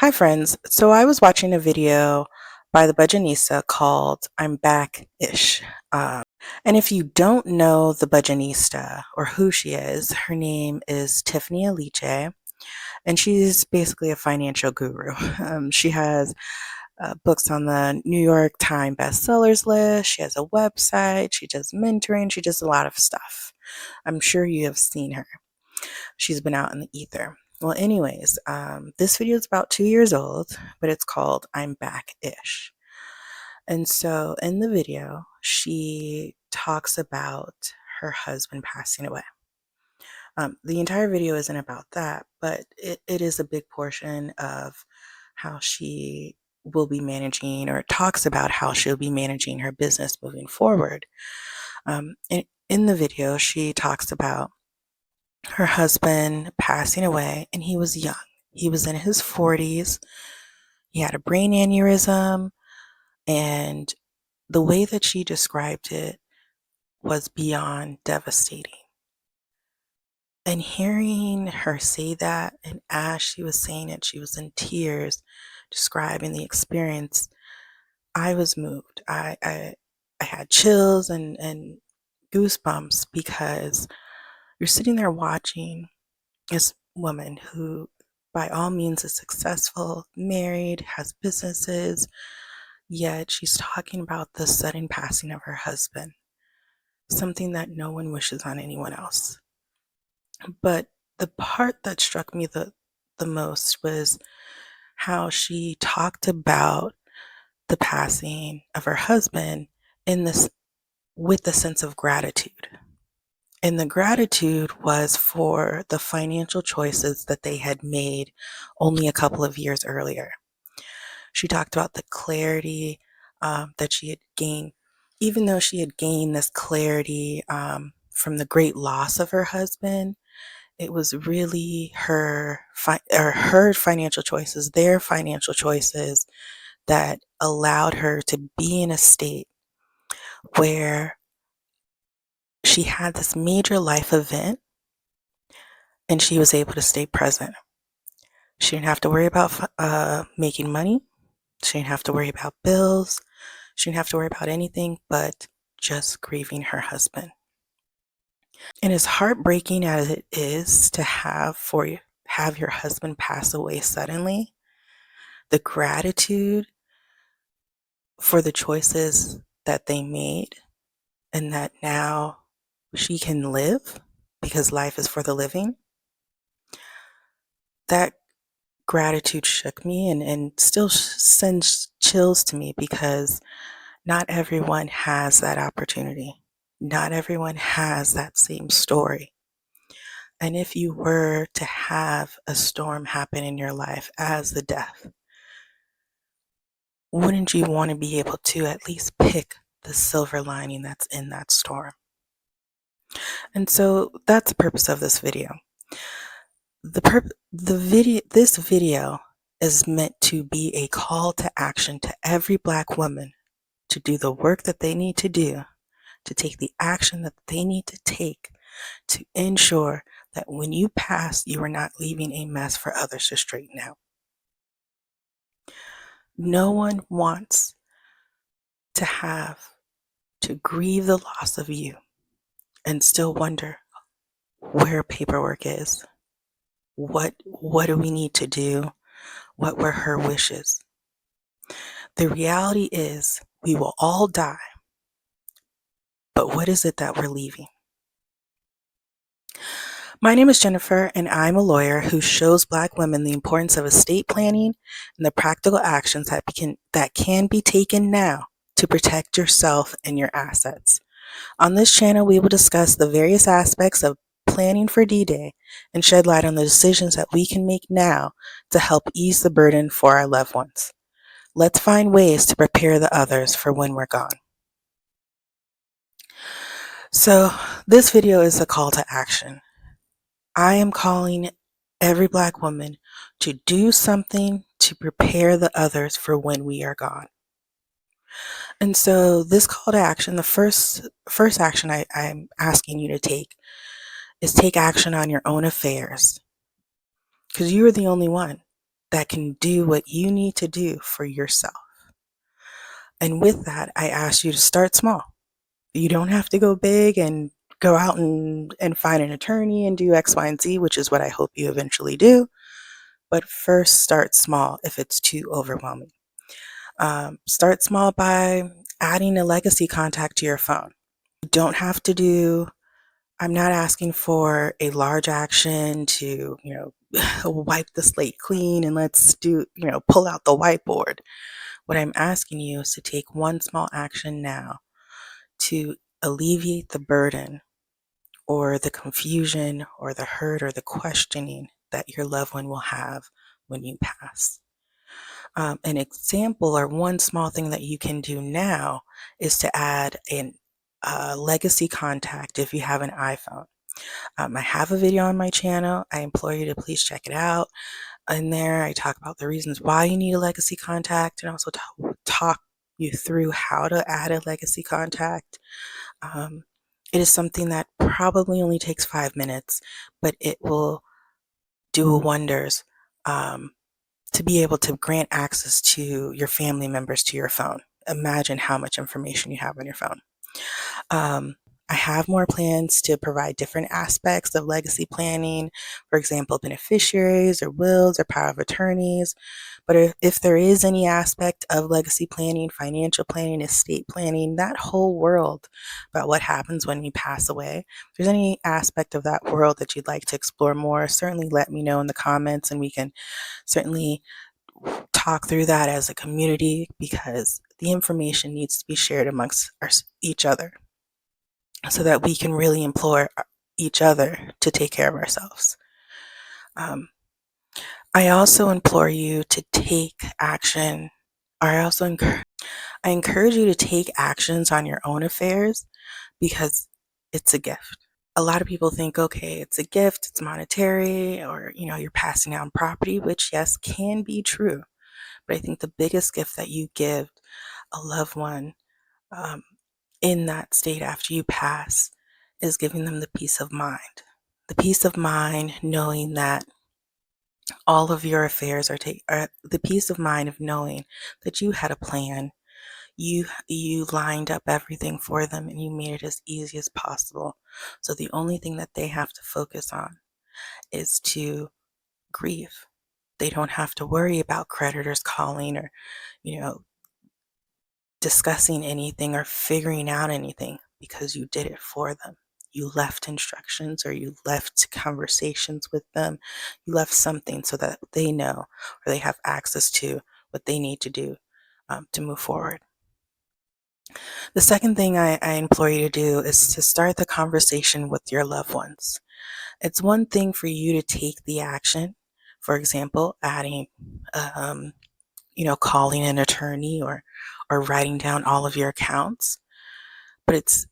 Hi, friends. So I was watching a video by the Budgetnista called I'm Back-ish. And if you don't know the Budgetnista or who she is, her name is Tiffany Aliche, and she's basically a financial guru. She has books on the New York Times bestsellers list. She has a website. She does mentoring. She does a lot of stuff. I'm sure you have seen her. She's been out in the ether. Well, anyways, this video is about 2 years old, but it's called I'm Back-ish. And so in the video, she talks about her husband passing away. The entire video isn't about that, but it is a big portion of how she will be managing, or talks about how she'll be managing her business moving forward. In the video, she talks about her husband passing away, and he was young. He was in his 40s. He had a brain aneurysm, and the way that she described it was beyond devastating. And hearing her say that, and as she was saying it, she was in tears describing the experience. I was moved. I had chills and goosebumps, because you're sitting there watching this woman who, by all means, is successful, married, has businesses, yet she's talking about the sudden passing of her husband, something that no one wishes on anyone else. But the part that struck me the most was how she talked about the passing of her husband in this with a sense of gratitude. And the gratitude was for the financial choices that they had made only a couple of years earlier. She talked about the clarity that she had gained, even though she had gained this clarity from the great loss of her husband. It was really her financial choices, their financial choices, that allowed her to be in a state where she had this major life event and she was able to stay present. She didn't have to worry about making money. She didn't have to worry about bills. She didn't have to worry about anything but just grieving her husband. And as heartbreaking as it is to have your husband pass away suddenly, the gratitude for the choices that they made, and that now she can live because life is for the living, that gratitude shook me and still sends chills to me, because not everyone has that opportunity. Not everyone has that same story. And if you were to have a storm happen in your life as the death, wouldn't you want to be able to at least pick the silver lining that's in that storm? And so that's the purpose of this video. This video is meant to be a call to action to every Black woman to do the work that they need to do, to take the action that they need to take to ensure that when you pass, you are not leaving a mess for others to straighten out. No one wants to have to grieve the loss of you and still wonder where paperwork is. What do we need to do? What were her wishes? The reality is we will all die, but what is it that we're leaving? My name is Jennifer, and I'm a lawyer who shows Black women the importance of estate planning and the practical actions that can be taken now to protect yourself and your assets. On this channel, we will discuss the various aspects of planning for D-Day and shed light on the decisions that we can make now to help ease the burden for our loved ones. Let's find ways to prepare the others for when we're gone. So this video is a call to action. I am calling every Black woman to do something to prepare the others for when we are gone. And so this call to action, the first action I'm asking you to take is take action on your own affairs, because you are the only one. that can do what you need to do for yourself. And with that, I ask you to start small. You don't have to go big and go out and find an attorney and do X, Y, and Z, which is what I hope you eventually do. But first, start small if it's too overwhelming. Start small by adding a legacy contact to your phone. You don't have to do, I'm not asking for a large action to, wipe the slate clean and let's do, pull out the whiteboard. What I'm asking you is to take one small action now to alleviate the burden or the confusion or the hurt or the questioning that your loved one will have when you pass. An example or one small thing that you can do now is to add a legacy contact if you have an iPhone. I have a video on my channel. I implore you to please check it out. In there, I talk about the reasons why you need a legacy contact and also talk you through how to add a legacy contact. It is something that probably only takes 5 minutes, but it will do wonders to be able to grant access to your family members to your phone. Imagine how much information you have on your phone. I have more plans to provide different aspects of legacy planning, for example, beneficiaries or wills or power of attorneys. But if there is any aspect of legacy planning, financial planning, estate planning, that whole world about what happens when you pass away, if there's any aspect of that world that you'd like to explore more, certainly let me know in the comments and we can certainly talk through that as a community because the information needs to be shared amongst each other so that we can really implore each other to take care of ourselves. I also implore you to take action. I encourage you to take actions on your own affairs because it's a gift. A lot of people think, okay, it's a gift, it's monetary, or you're passing down property, which yes, can be true. But I think the biggest gift that you give a loved one in that state after you pass is giving them the peace of mind. The peace of mind knowing that all of your affairs are the peace of mind of knowing that you had a plan. You lined up everything for them and you made it as easy as possible. So the only thing that they have to focus on is to grieve. They don't have to worry about creditors calling or, discussing anything or figuring out anything because you did it for them. You left instructions or you left conversations with them. You left something so that they know or they have access to what they need to do to move forward. The second thing I implore you to do is to start the conversation with your loved ones. It's one thing for you to take the action, for example, adding calling an attorney or writing down all of your accounts. But it's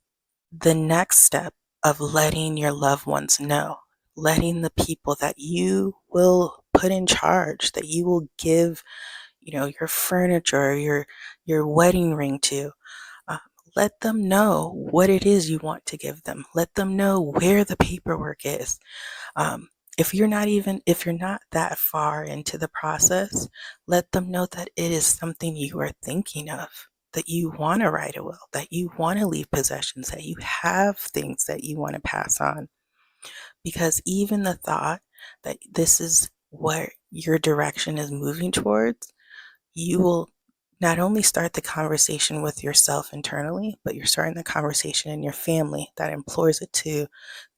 the next step of letting your loved ones know, letting the people that you will put in charge, that you will give, your furniture, your wedding ring to, let them know what it is you want to give them. Let them know where the paperwork is. If you're not that far into the process, let them know that it is something you are thinking of, that you want to write a will, that you want to leave possessions, that you have things that you want to pass on. Because even the thought that this is what your direction is moving towards, you will not only start the conversation with yourself internally, but you're starting the conversation in your family that implores it to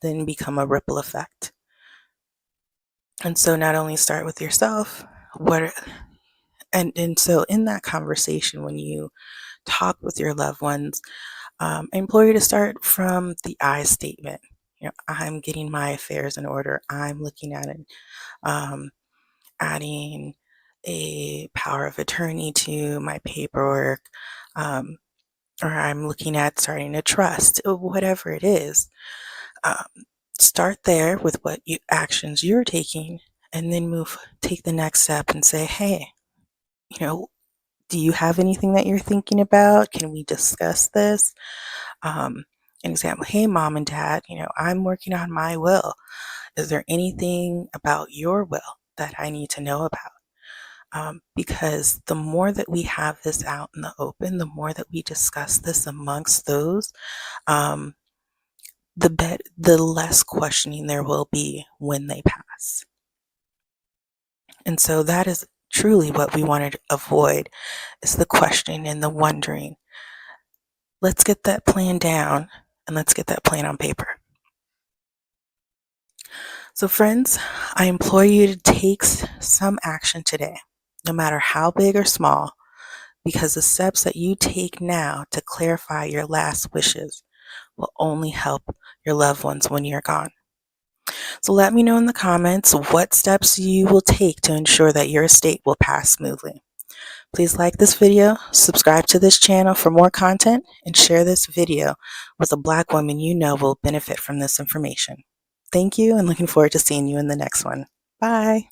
then become a ripple effect. And so not only start with yourself, and so in that conversation, when you talk with your loved ones, I implore you to start from the I statement. I'm getting my affairs in order. I'm looking at it, adding a power of attorney to my paperwork, or I'm looking at starting a trust, whatever it is. Start there with what actions you're taking, and then take the next step and say, hey, do you have anything that you're thinking about? Can we discuss this? An example, hey, mom and dad, I'm working on my will. Is there anything about your will that I need to know about? because the more that we have this out in the open, the more that we discuss this amongst those, um, the less questioning there will be when they pass. And so that is truly what we want to avoid, is the questioning and the wondering. Let's get that plan down and let's get that plan on paper. So friends, I implore you to take some action today, no matter how big or small, because the steps that you take now to clarify your last wishes will only help your loved ones when you're gone. So let me know in the comments what steps you will take to ensure that your estate will pass smoothly. Please like this video, subscribe to this channel for more content, and share this video with a Black woman you know will benefit from this information. Thank you, and looking forward to seeing you in the next one. Bye.